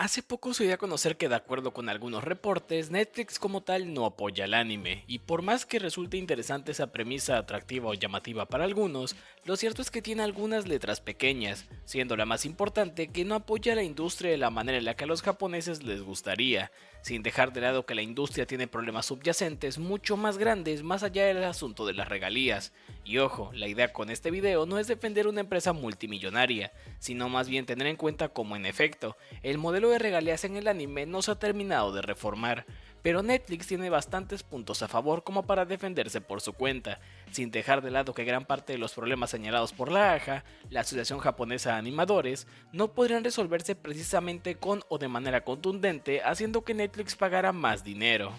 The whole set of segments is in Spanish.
Hace poco se dio a conocer que de acuerdo con algunos reportes, Netflix como tal no apoya el anime, y por más que resulte interesante esa premisa atractiva o llamativa para algunos, lo cierto es que tiene algunas letras pequeñas, siendo la más importante que no apoya a la industria de la manera en la que a los japoneses les gustaría, sin dejar de lado que la industria tiene problemas subyacentes mucho más grandes más allá del asunto de las regalías. Y ojo, la idea con este video no es defender una empresa multimillonaria, sino más bien tener en cuenta cómo en efecto, el modelo de regalías en el anime no se ha terminado de reformar, pero Netflix tiene bastantes puntos a favor como para defenderse por su cuenta, sin dejar de lado que gran parte de los problemas señalados por la AJA, la Asociación Japonesa de Animadores, no podrían resolverse precisamente con o de manera contundente haciendo que Netflix pagara más dinero,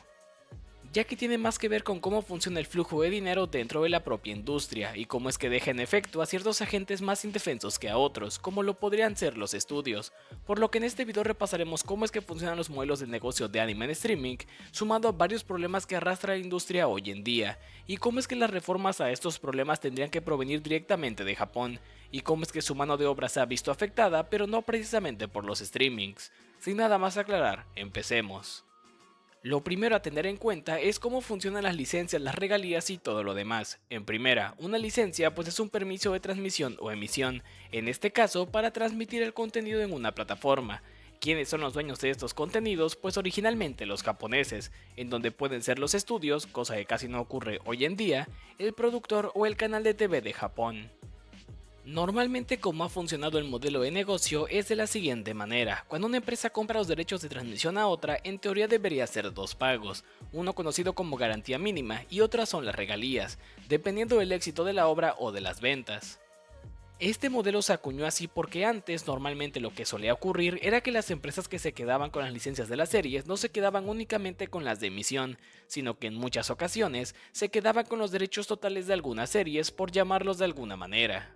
ya que tiene más que ver con cómo funciona el flujo de dinero dentro de la propia industria y cómo es que deja en efecto a ciertos agentes más indefensos que a otros, como lo podrían ser los estudios, por lo que en este video repasaremos cómo es que funcionan los modelos de negocio de anime en streaming, sumado a varios problemas que arrastra la industria hoy en día, y cómo es que las reformas a estos problemas tendrían que provenir directamente de Japón, y cómo es que su mano de obra se ha visto afectada, pero no precisamente por los streamings. Sin nada más aclarar, empecemos. Lo primero a tener en cuenta es cómo funcionan las licencias, las regalías y todo lo demás. En primera, una licencia pues es un permiso de transmisión o emisión, en este caso para transmitir el contenido en una plataforma. ¿Quiénes son los dueños de estos contenidos? Pues originalmente los japoneses, en donde pueden ser los estudios, cosa que casi no ocurre hoy en día, el productor o el canal de TV de Japón. Normalmente como ha funcionado el modelo de negocio es de la siguiente manera: cuando una empresa compra los derechos de transmisión a otra, en teoría debería hacer dos pagos, uno conocido como garantía mínima y otra son las regalías, dependiendo del éxito de la obra o de las ventas. Este modelo se acuñó así porque antes normalmente lo que solía ocurrir era que las empresas que se quedaban con las licencias de las series no se quedaban únicamente con las de emisión, sino que en muchas ocasiones se quedaban con los derechos totales de algunas series, por llamarlos de alguna manera,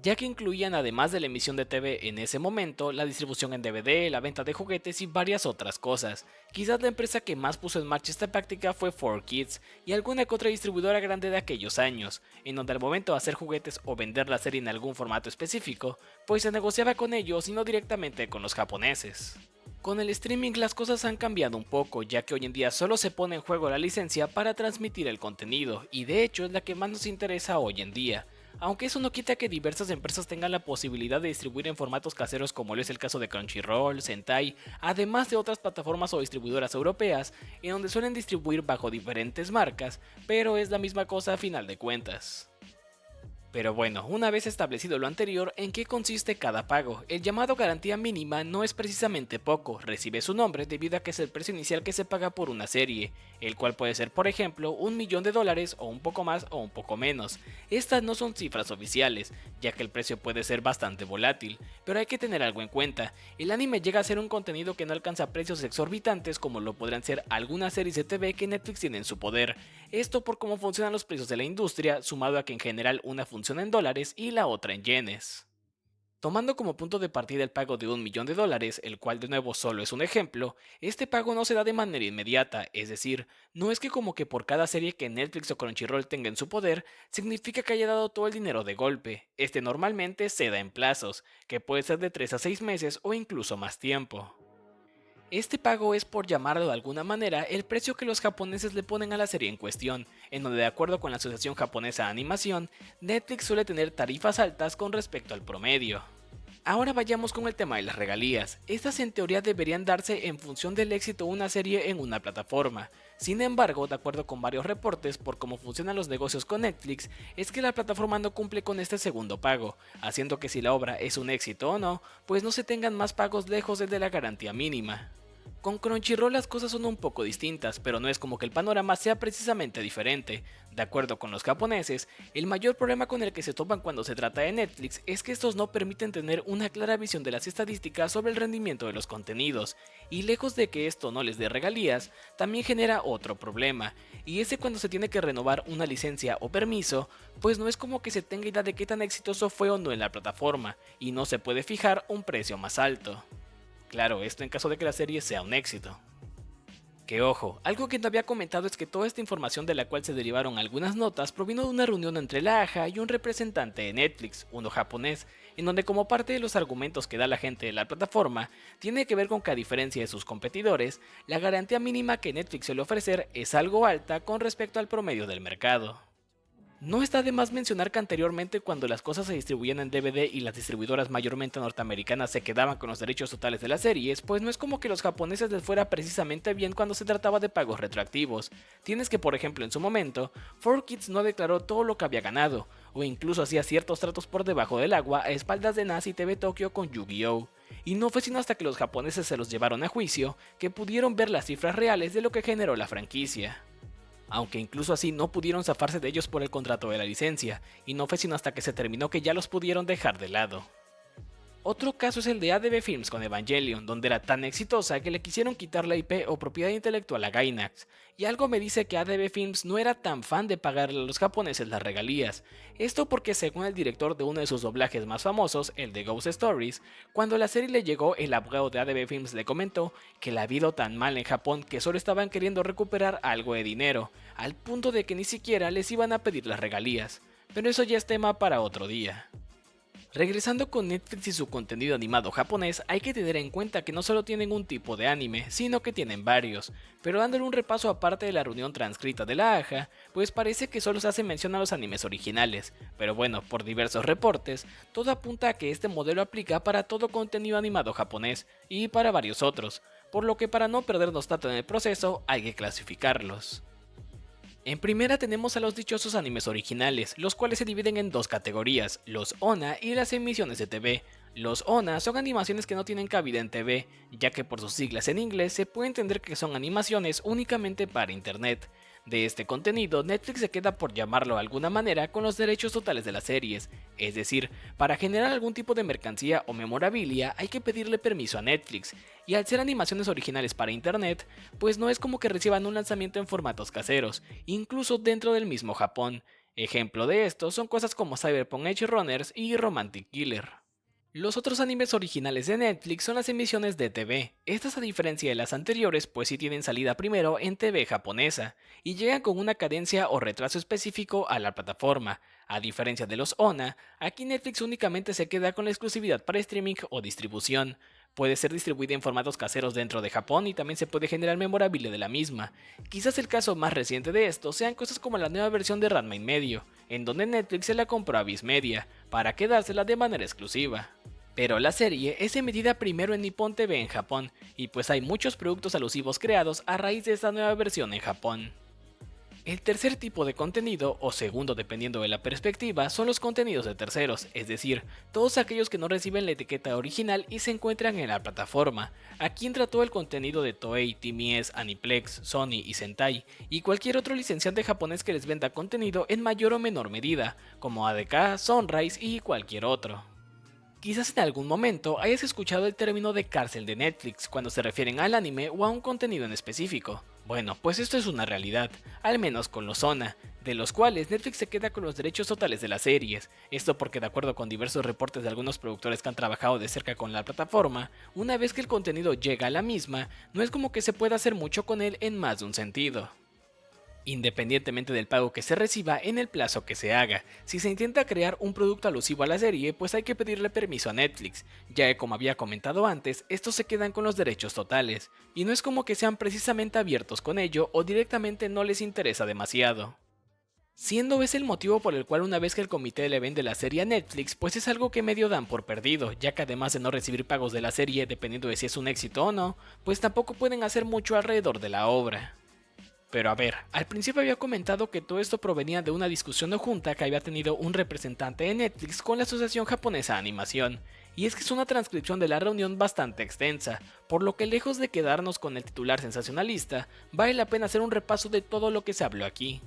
ya que incluían además de la emisión de TV en ese momento, la distribución en DVD, la venta de juguetes y varias otras cosas. Quizás la empresa que más puso en marcha esta práctica fue 4Kids y alguna que otra distribuidora grande de aquellos años, en donde al momento de hacer juguetes o vender la serie en algún formato específico, pues se negociaba con ellos y no directamente con los japoneses. Con el streaming las cosas han cambiado un poco, ya que hoy en día solo se pone en juego la licencia para transmitir el contenido, y de hecho es la que más nos interesa hoy en día, aunque eso no quita que diversas empresas tengan la posibilidad de distribuir en formatos caseros como lo es el caso de Crunchyroll, Sentai, además de otras plataformas o distribuidoras europeas, en donde suelen distribuir bajo diferentes marcas, pero es la misma cosa a final de cuentas. Pero bueno, una vez establecido lo anterior, ¿en qué consiste cada pago? El llamado garantía mínima no es precisamente poco, recibe su nombre debido a que es el precio inicial que se paga por una serie, el cual puede ser por ejemplo $1.000.000 o un poco más o un poco menos. Estas no son cifras oficiales, ya que el precio puede ser bastante volátil, pero hay que tener algo en cuenta: el anime llega a ser un contenido que no alcanza precios exorbitantes como lo podrían ser algunas series de TV que Netflix tiene en su poder, esto por cómo funcionan los precios de la industria, sumado a que en general una funciona en dólares y la otra en yenes. Tomando como punto de partida el pago de $1.000.000, el cual de nuevo solo es un ejemplo, este pago no se da de manera inmediata, es decir, no es que como que por cada serie que Netflix o Crunchyroll tenga en su poder, significa que haya dado todo el dinero de golpe. Este normalmente se da en plazos, que puede ser de 3 a 6 meses o incluso más tiempo. Este pago es, por llamarlo de alguna manera, el precio que los japoneses le ponen a la serie en cuestión, en donde de acuerdo con la Asociación Japonesa de Animación, Netflix suele tener tarifas altas con respecto al promedio. Ahora vayamos con el tema de las regalías. Estas en teoría deberían darse en función del éxito de una serie en una plataforma. Sin embargo, de acuerdo con varios reportes por cómo funcionan los negocios con Netflix, es que la plataforma no cumple con este segundo pago, haciendo que si la obra es un éxito o no, pues no se tengan más pagos lejos del de la garantía mínima. Con Crunchyroll las cosas son un poco distintas, pero no es como que el panorama sea precisamente diferente. De acuerdo con los japoneses, el mayor problema con el que se topan cuando se trata de Netflix es que estos no permiten tener una clara visión de las estadísticas sobre el rendimiento de los contenidos, y lejos de que esto no les dé regalías, también genera otro problema, y es que cuando se tiene que renovar una licencia o permiso, pues no es como que se tenga idea de qué tan exitoso fue o no en la plataforma, y no se puede fijar un precio más alto. Claro, esto en caso de que la serie sea un éxito. Que ojo, algo que no había comentado es que toda esta información de la cual se derivaron algunas notas provino de una reunión entre la AJA y un representante de Netflix, uno japonés, en donde como parte de los argumentos que da la gente de la plataforma, tiene que ver con que a diferencia de sus competidores, la garantía mínima que Netflix suele ofrecer es algo alta con respecto al promedio del mercado. No está de más mencionar que anteriormente cuando las cosas se distribuían en DVD y las distribuidoras mayormente norteamericanas se quedaban con los derechos totales de las series, pues no es como que los japoneses les fuera precisamente bien cuando se trataba de pagos retroactivos. Tienes que por ejemplo en su momento, 4Kids no declaró todo lo que había ganado, o incluso hacía ciertos tratos por debajo del agua a espaldas de NAS y TV Tokyo con Yu-Gi-Oh! Y no fue sino hasta que los japoneses se los llevaron a juicio que pudieron ver las cifras reales de lo que generó la franquicia. Aunque incluso así no pudieron zafarse de ellos por el contrato de la licencia, y no fue sino hasta que se terminó que ya los pudieron dejar de lado. Otro caso es el de ADV Films con Evangelion, donde era tan exitosa que le quisieron quitar la IP o propiedad intelectual a Gainax, y algo me dice que ADV Films no era tan fan de pagarle a los japoneses las regalías, esto porque según el director de uno de sus doblajes más famosos, el de Ghost Stories, cuando la serie le llegó el abogado de ADV Films le comentó que le había ido tan mal en Japón que solo estaban queriendo recuperar algo de dinero, al punto de que ni siquiera les iban a pedir las regalías, pero eso ya es tema para otro día. Regresando con Netflix y su contenido animado japonés, hay que tener en cuenta que no solo tienen un tipo de anime, sino que tienen varios, pero dándole un repaso aparte de la reunión transcrita de la AJA, pues parece que solo se hace mención a los animes originales, pero bueno, por diversos reportes, todo apunta a que este modelo aplica para todo contenido animado japonés, y para varios otros, por lo que para no perdernos tanto en el proceso, hay que clasificarlos. En primera tenemos a los dichosos animes originales, los cuales se dividen en dos categorías, los ONA y las emisiones de TV. Los ONA son animaciones que no tienen cabida en TV, ya que por sus siglas en inglés se puede entender que son animaciones únicamente para internet. De este contenido, Netflix se queda por llamarlo de alguna manera con los derechos totales de las series, es decir, para generar algún tipo de mercancía o memorabilia hay que pedirle permiso a Netflix, y al ser animaciones originales para internet, pues no es como que reciban un lanzamiento en formatos caseros, incluso dentro del mismo Japón. Ejemplo de esto son cosas como Cyberpunk Edge Runners y Romantic Killer. Los otros animes originales de Netflix son las emisiones de TV. Estas a diferencia de las anteriores pues sí tienen salida primero en TV japonesa y llegan con una cadencia o retraso específico a la plataforma. A diferencia de los ONA, aquí Netflix únicamente se queda con la exclusividad para streaming o distribución. Puede ser distribuida en formatos caseros dentro de Japón y también se puede generar memorabilia de la misma. Quizás el caso más reciente de esto sean cosas como la nueva versión de Ranma y medio, en donde Netflix se la compró a Viz Media, para quedársela de manera exclusiva. Pero la serie es emitida primero en Nippon TV en Japón, y pues hay muchos productos alusivos creados a raíz de esta nueva versión en Japón. El tercer tipo de contenido, o segundo dependiendo de la perspectiva, son los contenidos de terceros, es decir, todos aquellos que no reciben la etiqueta original y se encuentran en la plataforma. Aquí entra todo el contenido de Toei, TMS, Aniplex, Sony y Sentai, y cualquier otro licenciante japonés que les venda contenido en mayor o menor medida, como ADK, Sunrise y cualquier otro. Quizás en algún momento hayas escuchado el término de cárcel de Netflix cuando se refieren al anime o a un contenido en específico. Bueno, pues esto es una realidad, al menos con los ONA, de los cuales Netflix se queda con los derechos totales de las series. Esto porque de acuerdo con diversos reportes de algunos productores que han trabajado de cerca con la plataforma, una vez que el contenido llega a la misma, no es como que se pueda hacer mucho con él en más de un sentido. Independientemente del pago que se reciba en el plazo que se haga. Si se intenta crear un producto alusivo a la serie, pues hay que pedirle permiso a Netflix, ya que como había comentado antes, estos se quedan con los derechos totales, y no es como que sean precisamente abiertos con ello o directamente no les interesa demasiado. Siendo ese el motivo por el cual una vez que el comité le vende la serie a Netflix, pues es algo que medio dan por perdido, ya que además de no recibir pagos de la serie dependiendo de si es un éxito o no, pues tampoco pueden hacer mucho alrededor de la obra. Pero a ver, al principio había comentado que todo esto provenía de una discusión o junta que había tenido un representante de Netflix con la Asociación Japonesa de Animación, y es que es una transcripción de la reunión bastante extensa, por lo que lejos de quedarnos con el titular sensacionalista, vale la pena hacer un repaso de todo lo que se habló aquí.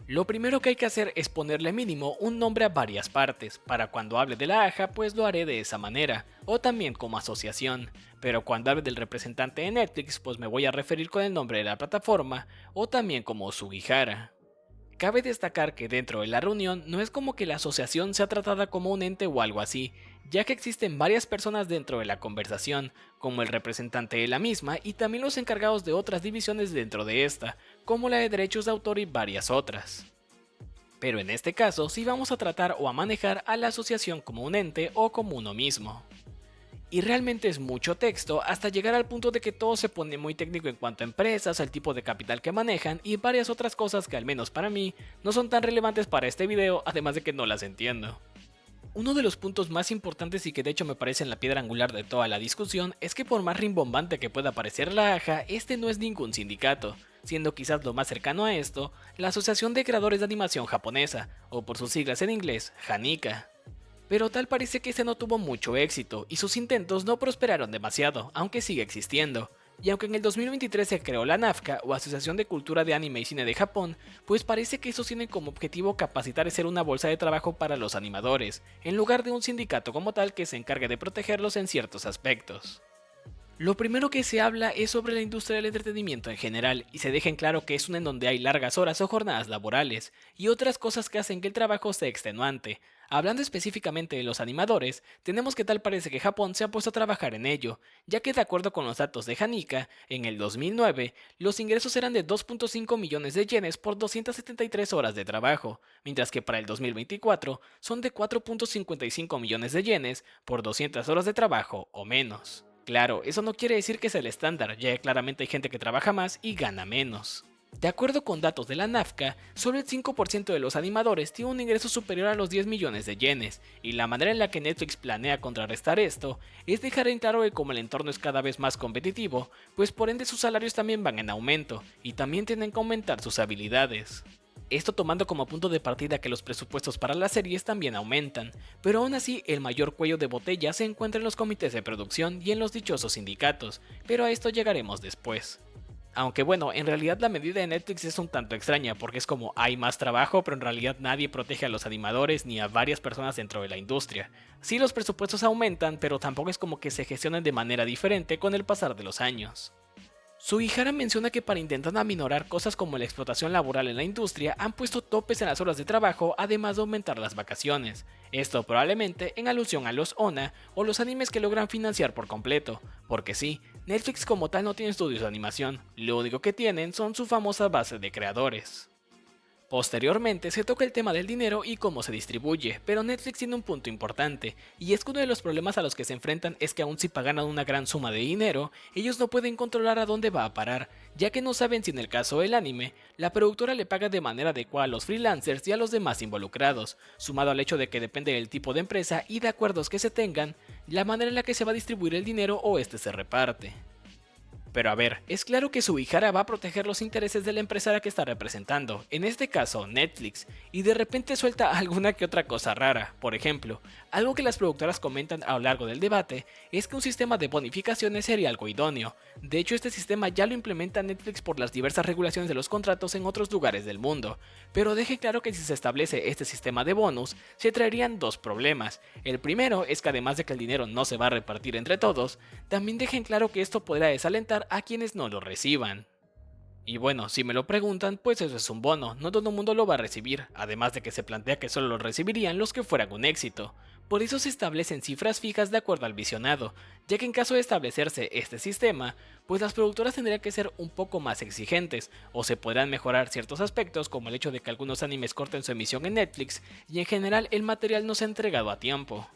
Lo primero que hay que hacer es ponerle mínimo un nombre a varias partes, para cuando hable de la AJA pues lo haré de esa manera, o también como asociación, pero cuando hable del representante de Netflix pues me voy a referir con el nombre de la plataforma, o también como Sugihara. Cabe destacar que dentro de la reunión no es como que la asociación sea tratada como un ente o algo así, ya que existen varias personas dentro de la conversación, como el representante de la misma y también los encargados de otras divisiones dentro de esta, como la de derechos de autor y varias otras. Pero en este caso sí vamos a tratar o a manejar a la asociación como un ente o como uno mismo. Y realmente es mucho texto hasta llegar al punto de que todo se pone muy técnico en cuanto a empresas, al tipo de capital que manejan y varias otras cosas que al menos para mí no son tan relevantes para este video, además de que no las entiendo. Uno de los puntos más importantes y que de hecho me parece en la piedra angular de toda la discusión es que por más rimbombante que pueda parecer la AJA, este no es ningún sindicato, siendo quizás lo más cercano a esto la Asociación de Creadores de Animación Japonesa, o por sus siglas en inglés, JANICA. Pero tal parece que este no tuvo mucho éxito y sus intentos no prosperaron demasiado, aunque sigue existiendo. Y aunque en el 2023 se creó la NAFCA o Asociación de Cultura de Anime y Cine de Japón, pues parece que estos tienen como objetivo capacitar y ser una bolsa de trabajo para los animadores, en lugar de un sindicato como tal que se encargue de protegerlos en ciertos aspectos. Lo primero que se habla es sobre la industria del entretenimiento en general, y se deja en claro que es una en donde hay largas horas o jornadas laborales, y otras cosas que hacen que el trabajo sea extenuante. Hablando específicamente de los animadores, tenemos que tal parece que Japón se ha puesto a trabajar en ello, ya que de acuerdo con los datos de Janica, en el 2009, los ingresos eran de 2.5 millones de yenes por 273 horas de trabajo, mientras que para el 2024 son de 4.55 millones de yenes por 200 horas de trabajo o menos. Claro, eso no quiere decir que es el estándar, ya que claramente hay gente que trabaja más y gana menos. De acuerdo con datos de la NAFCA, solo el 5% de los animadores tiene un ingreso superior a los 10 millones de yenes, y la manera en la que Netflix planea contrarrestar esto es dejar en claro que como el entorno es cada vez más competitivo, pues por ende sus salarios también van en aumento, y también tienen que aumentar sus habilidades. Esto tomando como punto de partida que los presupuestos para las series también aumentan, pero aún así el mayor cuello de botella se encuentra en los comités de producción y en los dichosos sindicatos, pero a esto llegaremos después. Aunque bueno, en realidad la medida de Netflix es un tanto extraña porque es como hay más trabajo, pero en realidad nadie protege a los animadores ni a varias personas dentro de la industria. Sí, los presupuestos aumentan, pero tampoco es como que se gestionen de manera diferente con el pasar de los años. Sugihara menciona que para intentar aminorar cosas como la explotación laboral en la industria han puesto topes en las horas de trabajo además de aumentar las vacaciones, esto probablemente en alusión a los ONA o los animes que logran financiar por completo, porque sí, Netflix como tal no tiene estudios de animación, lo único que tienen son su famosa base de creadores. Posteriormente se toca el tema del dinero y cómo se distribuye, pero Netflix tiene un punto importante, y es que uno de los problemas a los que se enfrentan es que aun si pagan una gran suma de dinero, ellos no pueden controlar a dónde va a parar, ya que no saben si en el caso del anime, la productora le paga de manera adecuada a los freelancers y a los demás involucrados, sumado al hecho de que depende del tipo de empresa y de acuerdos que se tengan, la manera en la que se va a distribuir el dinero o este se reparte. Pero a ver, es claro que Sugihara va a proteger los intereses de la empresaria que está representando, en este caso Netflix, y de repente suelta alguna que otra cosa rara. Por ejemplo, algo que las productoras comentan a lo largo del debate es que un sistema de bonificaciones sería algo idóneo. De hecho, este sistema ya lo implementa Netflix por las diversas regulaciones de los contratos en otros lugares del mundo, pero deje claro que si se establece este sistema de bonus, se traerían dos problemas. El primero es que además de que el dinero no se va a repartir entre todos, también dejen claro que esto podrá desalentar a quienes no lo reciban. Y bueno, si me lo preguntan, pues eso es un bono, no todo el mundo lo va a recibir, además de que se plantea que solo lo recibirían los que fueran un éxito. Por eso se establecen cifras fijas de acuerdo al visionado, ya que en caso de establecerse este sistema, pues las productoras tendrían que ser un poco más exigentes, o se podrán mejorar ciertos aspectos como el hecho de que algunos animes corten su emisión en Netflix y en general el material no se ha entregado a tiempo.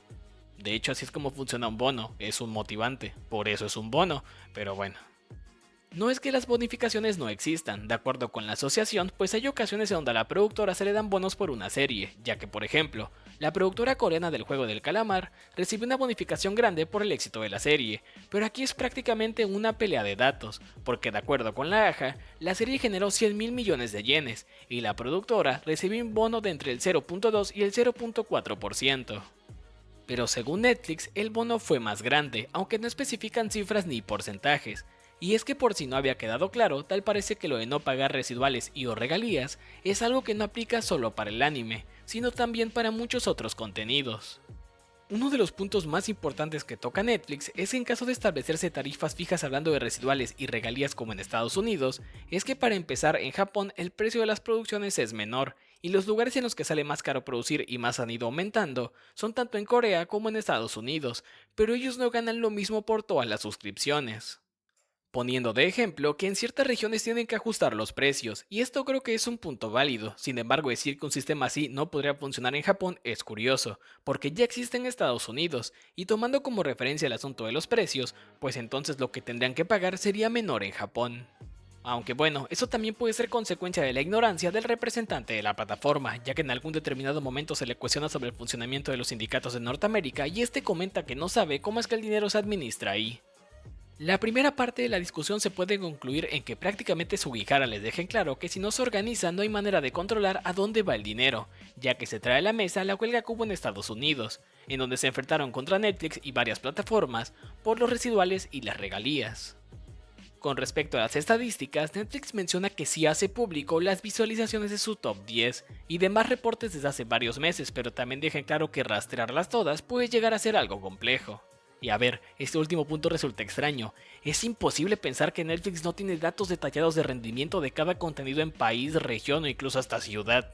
De hecho, así es como funciona un bono, es un motivante, por eso es un bono, pero bueno. No es que las bonificaciones no existan, de acuerdo con la asociación, pues hay ocasiones en donde a la productora se le dan bonos por una serie, ya que por ejemplo, la productora coreana del juego del calamar recibe una bonificación grande por el éxito de la serie, pero aquí es prácticamente una pelea de datos, porque de acuerdo con la AJA, la serie generó 100 mil millones de yenes, y la productora recibió un bono de entre el 0.2 y el 0.4%. Pero según Netflix, el bono fue más grande, aunque no especifican cifras ni porcentajes. Y es que por si no había quedado claro, tal parece que lo de no pagar residuales y o regalías es algo que no aplica solo para el anime, sino también para muchos otros contenidos. Uno de los puntos más importantes que toca Netflix es que en caso de establecerse tarifas fijas hablando de residuales y regalías como en Estados Unidos, es que para empezar en Japón el precio de las producciones es menor, y los lugares en los que sale más caro producir y más han ido aumentando son tanto en Corea como en Estados Unidos, pero ellos no ganan lo mismo por todas las suscripciones. Poniendo de ejemplo que en ciertas regiones tienen que ajustar los precios, y esto creo que es un punto válido. Sin embargo, decir que un sistema así no podría funcionar en Japón es curioso, porque ya existe en Estados Unidos, y tomando como referencia el asunto de los precios, pues entonces lo que tendrían que pagar sería menor en Japón. Aunque bueno, eso también puede ser consecuencia de la ignorancia del representante de la plataforma, ya que en algún determinado momento se le cuestiona sobre el funcionamiento de los sindicatos de Norteamérica y este comenta que no sabe cómo es que el dinero se administra ahí. La primera parte de la discusión se puede concluir en que prácticamente Sugihara les deja en claro que si no se organiza no hay manera de controlar a dónde va el dinero, ya que se trae a la mesa la huelga que hubo en Estados Unidos, en donde se enfrentaron contra Netflix y varias plataformas por los residuales y las regalías. Con respecto a las estadísticas, Netflix menciona que sí hace público las visualizaciones de su top 10 y demás reportes desde hace varios meses, pero también deja en claro que rastrearlas todas puede llegar a ser algo complejo. Y a ver, este último punto resulta extraño. Es imposible pensar que Netflix no tiene datos detallados de rendimiento de cada contenido en país, región o incluso hasta ciudad.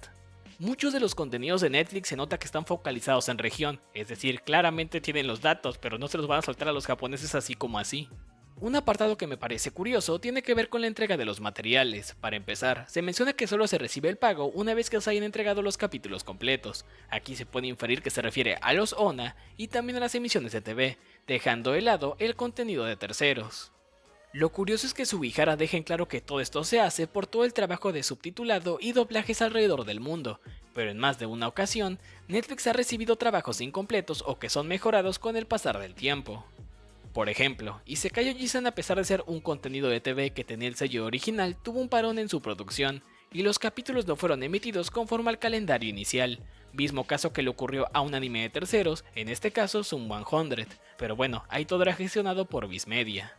Muchos de los contenidos de Netflix se nota que están focalizados en región, es decir, claramente tienen los datos, pero no se los van a soltar a los japoneses así como así. Un apartado que me parece curioso tiene que ver con la entrega de los materiales. Para empezar, se menciona que solo se recibe el pago una vez que se hayan entregado los capítulos completos. Aquí se puede inferir que se refiere a los ONA y también a las emisiones de TV, dejando de lado el contenido de terceros. Lo curioso es que Sugihara deja en claro que todo esto se hace por todo el trabajo de subtitulado y doblajes alrededor del mundo, pero en más de una ocasión, Netflix ha recibido trabajos incompletos o que son mejorados con el pasar del tiempo. Por ejemplo, Isekai Oji-san, a pesar de ser un contenido de TV que tenía el sello original, tuvo un parón en su producción, y los capítulos no fueron emitidos conforme al calendario inicial, mismo caso que le ocurrió a un anime de terceros, en este caso Sum 100, pero bueno, ahí todo era gestionado por Viz Media.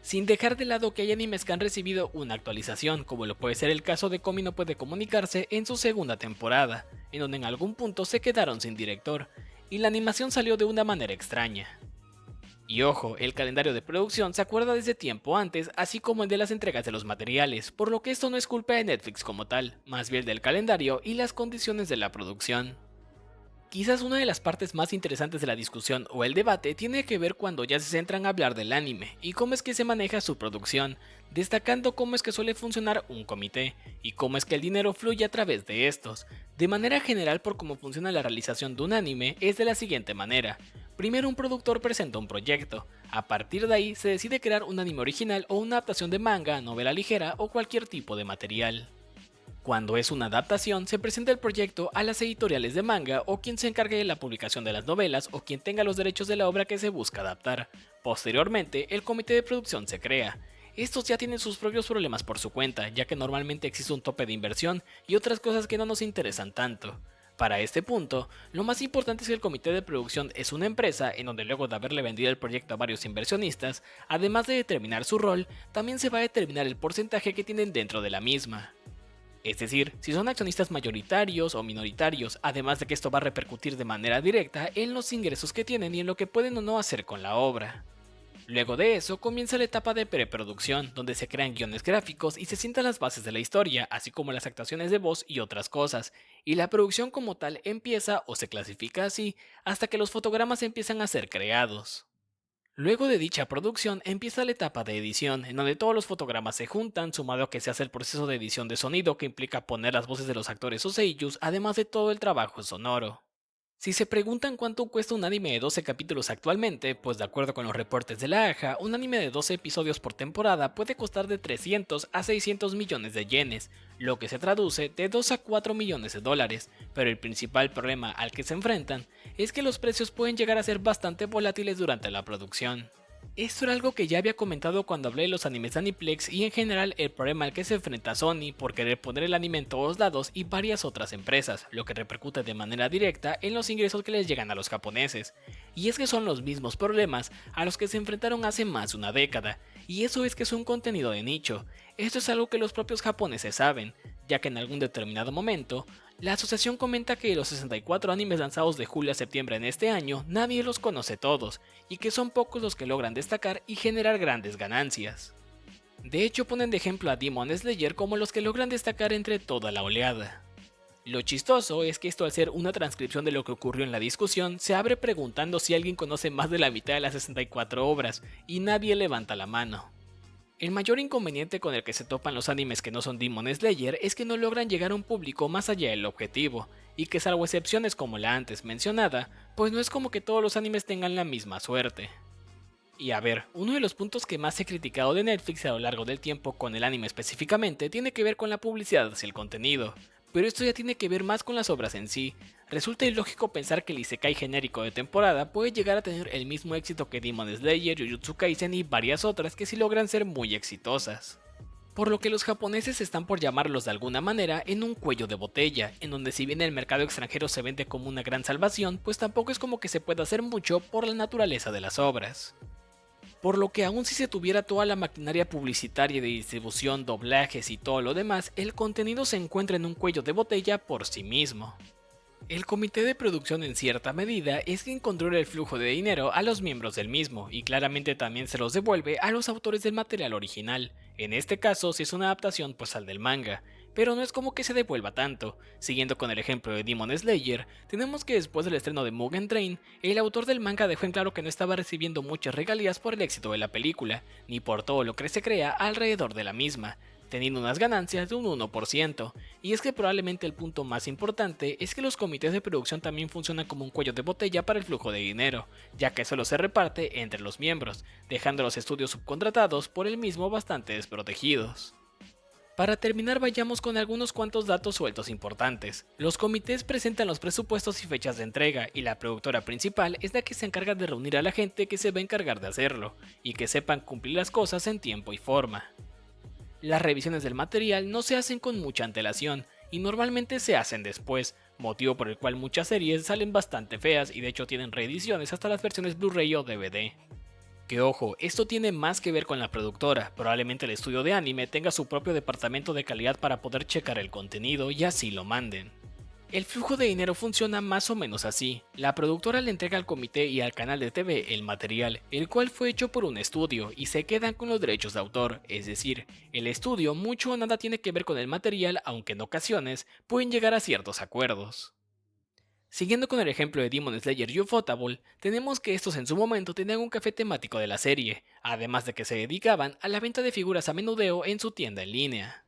Sin dejar de lado que hay animes que han recibido una actualización, como lo puede ser el caso de Komi no puede comunicarse en su segunda temporada, en donde en algún punto se quedaron sin director, y la animación salió de una manera extraña. Y ojo, el calendario de producción se acuerda desde tiempo antes, así como el de las entregas de los materiales, por lo que esto no es culpa de Netflix como tal, más bien del calendario y las condiciones de la producción. Quizás una de las partes más interesantes de la discusión o el debate tiene que ver cuando ya se centran a hablar del anime y cómo es que se maneja su producción, destacando cómo es que suele funcionar un comité y cómo es que el dinero fluye a través de estos. De manera general, por cómo funciona la realización de un anime es de la siguiente manera. Primero un productor presenta un proyecto, a partir de ahí se decide crear un anime original o una adaptación de manga, novela ligera o cualquier tipo de material. Cuando es una adaptación, se presenta el proyecto a las editoriales de manga o quien se encargue de la publicación de las novelas o quien tenga los derechos de la obra que se busca adaptar. Posteriormente, el comité de producción se crea. Estos ya tienen sus propios problemas por su cuenta, ya que normalmente existe un tope de inversión y otras cosas que no nos interesan tanto. Para este punto, lo más importante es que el comité de producción es una empresa en donde luego de haberle vendido el proyecto a varios inversionistas, además de determinar su rol, también se va a determinar el porcentaje que tienen dentro de la misma. Es decir, si son accionistas mayoritarios o minoritarios, además de que esto va a repercutir de manera directa en los ingresos que tienen y en lo que pueden o no hacer con la obra. Luego de eso comienza la etapa de preproducción, donde se crean guiones gráficos y se sientan las bases de la historia, así como las actuaciones de voz y otras cosas, y la producción como tal empieza o se clasifica así hasta que los fotogramas empiezan a ser creados. Luego de dicha producción empieza la etapa de edición, en donde todos los fotogramas se juntan, sumado a que se hace el proceso de edición de sonido que implica poner las voces de los actores o seiyus, además de todo el trabajo sonoro. Si se preguntan cuánto cuesta un anime de 12 capítulos actualmente, pues de acuerdo con los reportes de la AJA, un anime de 12 episodios por temporada puede costar de 300 a 600 millones de yenes, lo que se traduce de 2 a 4 millones de dólares, pero el principal problema al que se enfrentan es que los precios pueden llegar a ser bastante volátiles durante la producción. Esto era algo que ya había comentado cuando hablé de los animes de Aniplex y en general el problema al que se enfrenta Sony por querer poner el anime en todos lados y varias otras empresas, lo que repercute de manera directa en los ingresos que les llegan a los japoneses. Y es que son los mismos problemas a los que se enfrentaron hace más de una década, y eso es que es un contenido de nicho. Esto es algo que los propios japoneses saben, ya que en algún determinado momento, la asociación comenta que de los 64 animes lanzados de julio a septiembre en este año, nadie los conoce todos, y que son pocos los que logran destacar y generar grandes ganancias. De hecho, ponen de ejemplo a Demon Slayer como los que logran destacar entre toda la oleada. Lo chistoso es que esto, al ser una transcripción de lo que ocurrió en la discusión, se abre preguntando si alguien conoce más de la mitad de las 64 obras, y nadie levanta la mano. El mayor inconveniente con el que se topan los animes que no son Demon Slayer es que no logran llegar a un público más allá del objetivo, y que salvo excepciones como la antes mencionada, pues no es como que todos los animes tengan la misma suerte. Y a ver, uno de los puntos que más he criticado de Netflix a lo largo del tiempo con el anime específicamente tiene que ver con la publicidad hacia el contenido, pero esto ya tiene que ver más con las obras en sí. Resulta ilógico pensar que el isekai genérico de temporada puede llegar a tener el mismo éxito que Demon Slayer, Jujutsu Kaisen y varias otras que sí logran ser muy exitosas. Por lo que los japoneses están por llamarlos de alguna manera en un cuello de botella, en donde si bien el mercado extranjero se vende como una gran salvación, pues tampoco es como que se pueda hacer mucho por la naturaleza de las obras. Por lo que aun si se tuviera toda la maquinaria publicitaria de distribución, doblajes y todo lo demás, el contenido se encuentra en un cuello de botella por sí mismo. El comité de producción en cierta medida es quien controla el flujo de dinero a los miembros del mismo y claramente también se los devuelve a los autores del material original, en este caso si es una adaptación pues al del manga, pero no es como que se devuelva tanto. Siguiendo con el ejemplo de Demon Slayer, tenemos que después del estreno de Mugen Train, el autor del manga dejó en claro que no estaba recibiendo muchas regalías por el éxito de la película, ni por todo lo que se crea alrededor de la misma, teniendo unas ganancias de un 1%, y es que probablemente el punto más importante es que los comités de producción también funcionan como un cuello de botella para el flujo de dinero, ya que solo se reparte entre los miembros, dejando a los estudios subcontratados por el mismo bastante desprotegidos. Para terminar, vayamos con algunos cuantos datos sueltos importantes. Los comités presentan los presupuestos y fechas de entrega, y la productora principal es la que se encarga de reunir a la gente que se va a encargar de hacerlo, y que sepan cumplir las cosas en tiempo y forma. Las revisiones del material no se hacen con mucha antelación, y normalmente se hacen después, motivo por el cual muchas series salen bastante feas y de hecho tienen reediciones hasta las versiones Blu-ray o DVD. Que ojo, esto tiene más que ver con la productora, probablemente el estudio de anime tenga su propio departamento de calidad para poder checar el contenido y así lo manden. El flujo de dinero funciona más o menos así. La productora le entrega al comité y al canal de TV el material, el cual fue hecho por un estudio, y se quedan con los derechos de autor, es decir, el estudio mucho o nada tiene que ver con el material, aunque en ocasiones pueden llegar a ciertos acuerdos. Siguiendo con el ejemplo de Demon Slayer y Ufotable, tenemos que estos en su momento tenían un café temático de la serie, además de que se dedicaban a la venta de figuras a menudeo en su tienda en línea.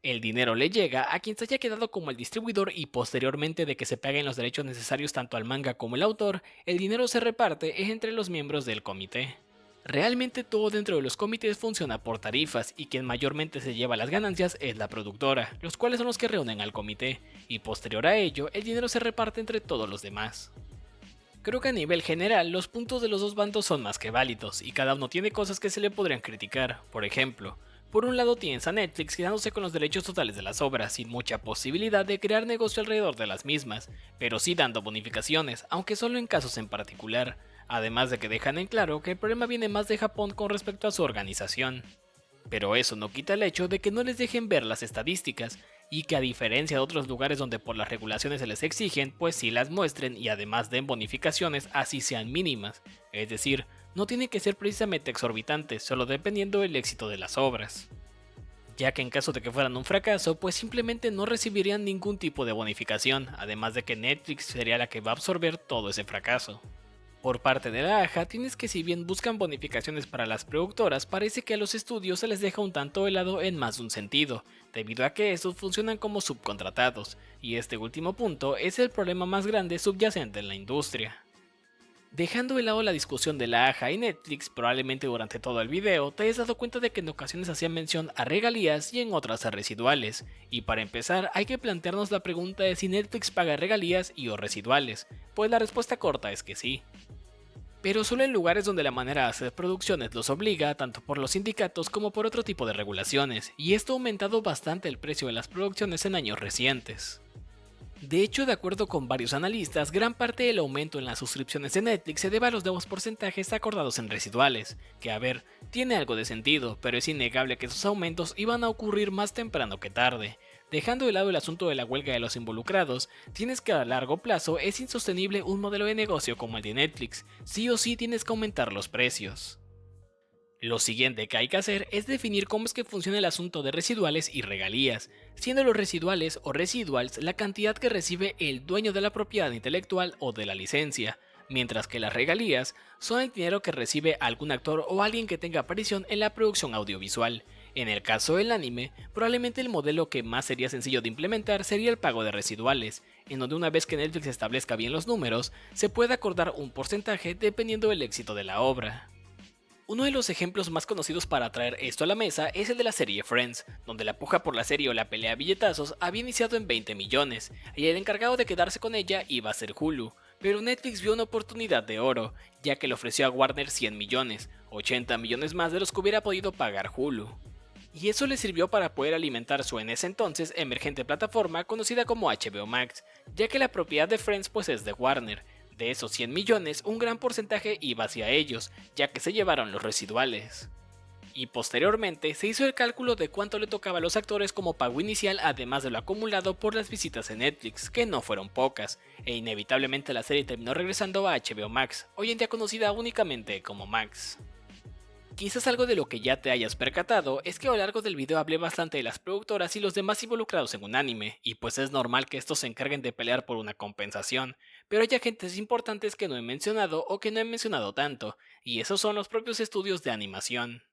El dinero le llega a quien se haya quedado como el distribuidor y posteriormente de que se paguen los derechos necesarios tanto al manga como al autor, el dinero se reparte entre los miembros del comité. Realmente todo dentro de los comités funciona por tarifas y quien mayormente se lleva las ganancias es la productora, los cuales son los que reúnen al comité, y posterior a ello el dinero se reparte entre todos los demás. Creo que a nivel general los puntos de los dos bandos son más que válidos y cada uno tiene cosas que se le podrían criticar. Por ejemplo, por un lado tienes a Netflix quedándose con los derechos totales de las obras sin mucha posibilidad de crear negocio alrededor de las mismas, pero sí dando bonificaciones, aunque solo en casos en particular, además de que dejan en claro que el problema viene más de Japón con respecto a su organización. Pero eso no quita el hecho de que no les dejen ver las estadísticas, y que a diferencia de otros lugares donde por las regulaciones se les exigen, pues sí las muestren y además den bonificaciones así sean mínimas, es decir, no tienen que ser precisamente exorbitantes, solo dependiendo del éxito de las obras. Ya que en caso de que fueran un fracaso, pues simplemente no recibirían ningún tipo de bonificación, además de que Netflix sería la que va a absorber todo ese fracaso. Por parte de la AJA, tienes que si bien buscan bonificaciones para las productoras, parece que a los estudios se les deja un tanto de lado en más de un sentido, debido a que estos funcionan como subcontratados, y este último punto es el problema más grande subyacente en la industria. Dejando de lado la discusión de la AJA y Netflix, probablemente durante todo el video te hayas dado cuenta de que en ocasiones hacían mención a regalías y en otras a residuales, y para empezar hay que plantearnos la pregunta de si Netflix paga regalías y o residuales, pues la respuesta corta es que sí. Pero solo en lugares donde la manera de hacer producciones los obliga, tanto por los sindicatos como por otro tipo de regulaciones, y esto ha aumentado bastante el precio de las producciones en años recientes. De hecho, de acuerdo con varios analistas, gran parte del aumento en las suscripciones de Netflix se debe a los nuevos porcentajes acordados en residuales, que a ver, tiene algo de sentido, pero es innegable que esos aumentos iban a ocurrir más temprano que tarde. Dejando de lado el asunto de la huelga de los involucrados, tienes que a largo plazo es insostenible un modelo de negocio como el de Netflix, sí o sí tienes que aumentar los precios. Lo siguiente que hay que hacer es definir cómo es que funciona el asunto de residuales y regalías, siendo los residuales o residuals la cantidad que recibe el dueño de la propiedad intelectual o de la licencia, mientras que las regalías son el dinero que recibe algún actor o alguien que tenga aparición en la producción audiovisual. En el caso del anime, probablemente el modelo que más sería sencillo de implementar sería el pago de residuales, en donde una vez que Netflix establezca bien los números, se puede acordar un porcentaje dependiendo del éxito de la obra. Uno de los ejemplos más conocidos para traer esto a la mesa es el de la serie Friends, donde la puja por la serie o la pelea a billetazos había iniciado en 20 millones, y el encargado de quedarse con ella iba a ser Hulu, pero Netflix vio una oportunidad de oro, ya que le ofreció a Warner 100 millones, 80 millones más de los que hubiera podido pagar Hulu. Y eso le sirvió para poder alimentar su en ese entonces emergente plataforma conocida como HBO Max, ya que la propiedad de Friends pues es de Warner. De esos 100 millones, un gran porcentaje iba hacia ellos, ya que se llevaron los residuales. Y posteriormente se hizo el cálculo de cuánto le tocaba a los actores como pago inicial además de lo acumulado por las visitas en Netflix, que no fueron pocas, e inevitablemente la serie terminó regresando a HBO Max, hoy en día conocida únicamente como Max. Quizás algo de lo que ya te hayas percatado es que a lo largo del video hablé bastante de las productoras y los demás involucrados en un anime, y pues es normal que estos se encarguen de pelear por una compensación, pero hay agentes importantes que no he mencionado o que no he mencionado tanto, y esos son los propios estudios de animación.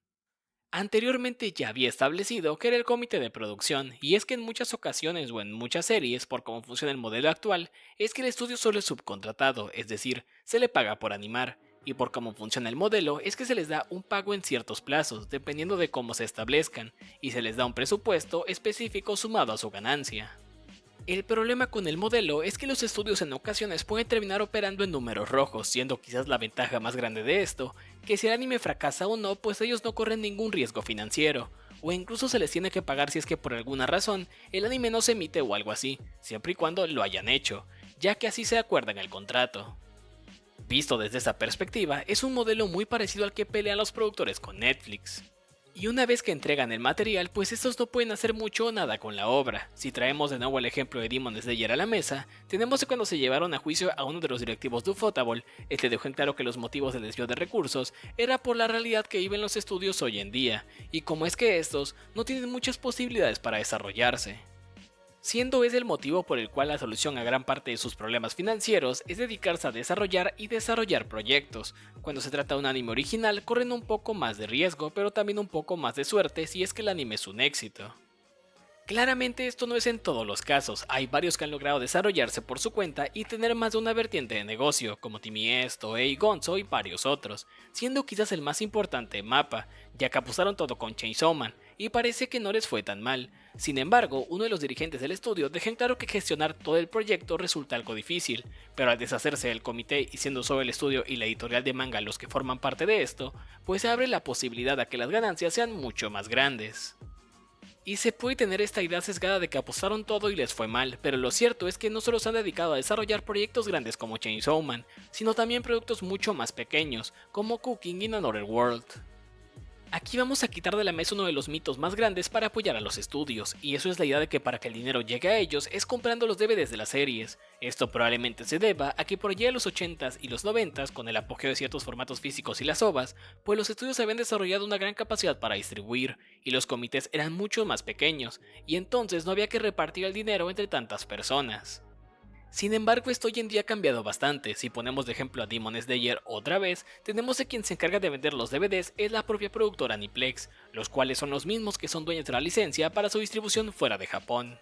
Anteriormente ya había establecido que era el comité de producción, y es que en muchas ocasiones o en muchas series, por cómo funciona el modelo actual, es que el estudio solo es subcontratado, es decir, se le paga por animar, y por cómo funciona el modelo es que se les da un pago en ciertos plazos, dependiendo de cómo se establezcan, y se les da un presupuesto específico sumado a su ganancia. El problema con el modelo es que los estudios en ocasiones pueden terminar operando en números rojos, siendo quizás la ventaja más grande de esto, que si el anime fracasa o no, pues ellos no corren ningún riesgo financiero, o incluso se les tiene que pagar si es que por alguna razón el anime no se emite o algo así, siempre y cuando lo hayan hecho, ya que así se acuerda en el contrato. Visto desde esa perspectiva, es un modelo muy parecido al que pelean los productores con Netflix. Y una vez que entregan el material, pues estos no pueden hacer mucho o nada con la obra. Si traemos de nuevo el ejemplo de Demon Slayer a la mesa, tenemos que cuando se llevaron a juicio a uno de los directivos de Ufotable, este dejó en claro que los motivos del desvío de recursos era por la realidad que viven los estudios hoy en día, y como es que estos no tienen muchas posibilidades para desarrollarse. Siendo ese el motivo por el cual la solución a gran parte de sus problemas financieros es dedicarse a desarrollar y desarrollar proyectos. Cuando se trata de un anime original corren un poco más de riesgo, pero también un poco más de suerte si es que el anime es un éxito. Claramente esto no es en todos los casos, hay varios que han logrado desarrollarse por su cuenta y tener más de una vertiente de negocio, como Timi Toei, Gonzo y varios otros, siendo quizás el más importante Mappa, ya que apostaron todo con Chainsaw Man, y parece que no les fue tan mal. Sin embargo, uno de los dirigentes del estudio deja en claro que gestionar todo el proyecto resulta algo difícil, pero al deshacerse del comité y siendo solo el estudio y la editorial de manga los que forman parte de esto, pues se abre la posibilidad a que las ganancias sean mucho más grandes. Y se puede tener esta idea sesgada de que apostaron todo y les fue mal, pero lo cierto es que no solo se han dedicado a desarrollar proyectos grandes como Chainsaw Man, sino también productos mucho más pequeños, como Cooking in Another World. Aquí vamos a quitar de la mesa uno de los mitos más grandes para apoyar a los estudios, y eso es la idea de que para que el dinero llegue a ellos es comprando los DVDs de las series. Esto probablemente se deba a que por allá de los 80s y los 90s, con el apogeo de ciertos formatos físicos y las OVAs, pues los estudios habían desarrollado una gran capacidad para distribuir, y los comités eran mucho más pequeños, y entonces no había que repartir el dinero entre tantas personas. Sin embargo, esto hoy en día ha cambiado bastante. Si ponemos de ejemplo a Demon Slayer otra vez, tenemos que quien se encarga de vender los DVDs es la propia productora Aniplex, los cuales son los mismos que son dueños de la licencia para su distribución fuera de Japón.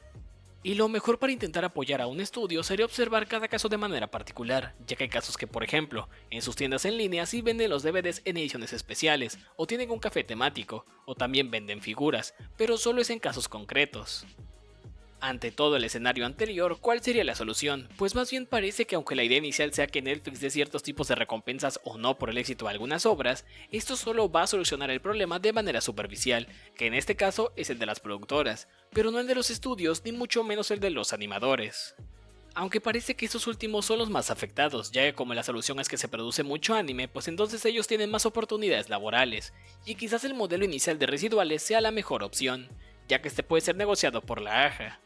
Y lo mejor para intentar apoyar a un estudio sería observar cada caso de manera particular, ya que hay casos que, por ejemplo, en sus tiendas en línea sí venden los DVDs en ediciones especiales, o tienen un café temático, o también venden figuras, pero solo es en casos concretos. Ante todo el escenario anterior, ¿cuál sería la solución? Pues más bien parece que aunque la idea inicial sea que Netflix dé ciertos tipos de recompensas o no por el éxito de algunas obras, esto solo va a solucionar el problema de manera superficial, que en este caso es el de las productoras, pero no el de los estudios ni mucho menos el de los animadores. Aunque parece que estos últimos son los más afectados, ya que como la solución es que se produce mucho anime, pues entonces ellos tienen más oportunidades laborales, y quizás el modelo inicial de residuales sea la mejor opción, ya que este puede ser negociado por la AJA.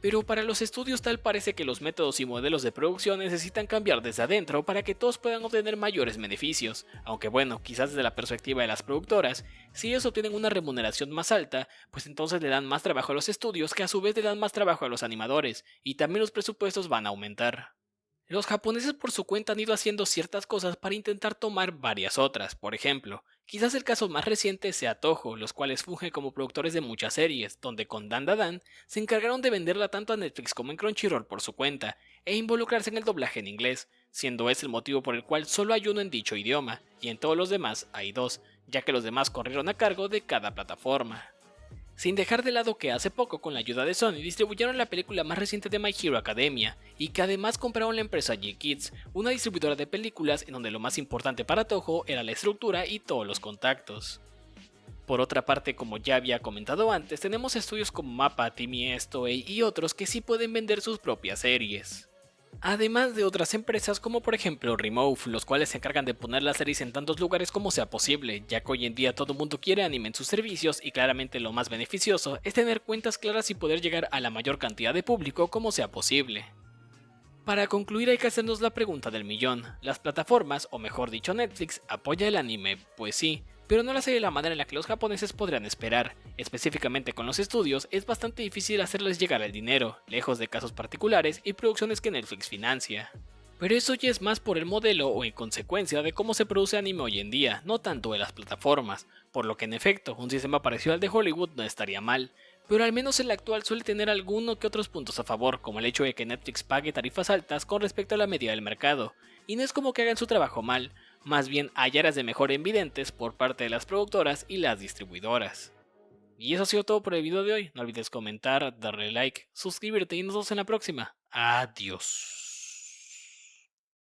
Pero para los estudios tal parece que los métodos y modelos de producción necesitan cambiar desde adentro para que todos puedan obtener mayores beneficios, aunque bueno, quizás desde la perspectiva de las productoras, si ellos obtienen una remuneración más alta, pues entonces le dan más trabajo a los estudios que a su vez le dan más trabajo a los animadores, y también los presupuestos van a aumentar. Los japoneses por su cuenta han ido haciendo ciertas cosas para intentar tomar varias otras. Por ejemplo, quizás el caso más reciente sea Toho, los cuales fungen como productores de muchas series, donde con Dan Da Dan se encargaron de venderla tanto a Netflix como en Crunchyroll por su cuenta, e involucrarse en el doblaje en inglés, siendo ese el motivo por el cual solo hay uno en dicho idioma, y en todos los demás hay dos, ya que los demás corrieron a cargo de cada plataforma. Sin dejar de lado que hace poco, con la ayuda de Sony, distribuyeron la película más reciente de My Hero Academia, y que además compraron la empresa G-Kids, una distribuidora de películas en donde lo más importante para Toho era la estructura y todos los contactos. Por otra parte, como ya había comentado antes, tenemos estudios como MAPPA, Timmy Toei y otros que sí pueden vender sus propias series. Además de otras empresas como por ejemplo Remove, los cuales se encargan de poner las series en tantos lugares como sea posible, ya que hoy en día todo mundo quiere anime en sus servicios y claramente lo más beneficioso es tener cuentas claras y poder llegar a la mayor cantidad de público como sea posible. Para concluir hay que hacernos la pregunta del millón, ¿las plataformas, o mejor dicho Netflix, apoya el anime? Pues sí, pero no lo hace de la manera en la que los japoneses podrían esperar. Específicamente con los estudios, es bastante difícil hacerles llegar el dinero, lejos de casos particulares y producciones que Netflix financia. Pero eso ya es más por el modelo o en consecuencia de cómo se produce anime hoy en día, no tanto de las plataformas, por lo que en efecto, un sistema parecido al de Hollywood no estaría mal, pero al menos el actual suele tener alguno que otros puntos a favor, como el hecho de que Netflix pague tarifas altas con respecto a la media del mercado, y no es como que hagan su trabajo mal, más bien hay áreas de mejora evidentes por parte de las productoras y las distribuidoras. Y eso ha sido todo por el video de hoy, no olvides comentar, darle like, suscribirte y nos vemos en la próxima. Adiós.